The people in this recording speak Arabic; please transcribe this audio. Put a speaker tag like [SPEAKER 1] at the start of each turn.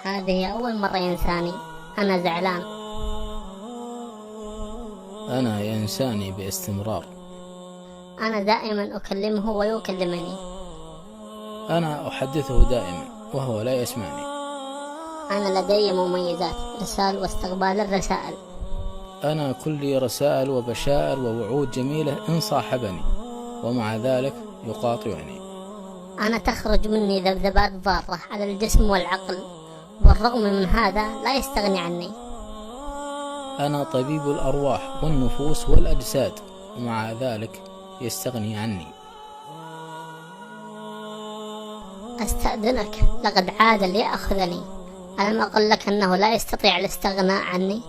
[SPEAKER 1] هذه أول مرة ينساني. أنا زعلان.
[SPEAKER 2] أنا ينساني باستمرار.
[SPEAKER 1] أنا دائما أكلمه ويكلمني.
[SPEAKER 2] أنا أحدثه دائما وهو لا يسمعني.
[SPEAKER 1] أنا لدي مميزات: إرسال واستقبال الرسائل.
[SPEAKER 2] أنا كلي رسائل وبشائر ووعود جميلة إن صاحبني، ومع ذلك يقاطعني.
[SPEAKER 1] أنا تخرج مني ذبذبات ضارة على الجسم والعقل، والرغم من هذا لا يستغني عني.
[SPEAKER 2] أنا طبيب الأرواح والنفوس والأجساد، ومع ذلك يستغني عني.
[SPEAKER 1] أستأذنك، لقد عاد ليأخذني. ألم أقل لك أنه لا يستطيع الاستغناء عني؟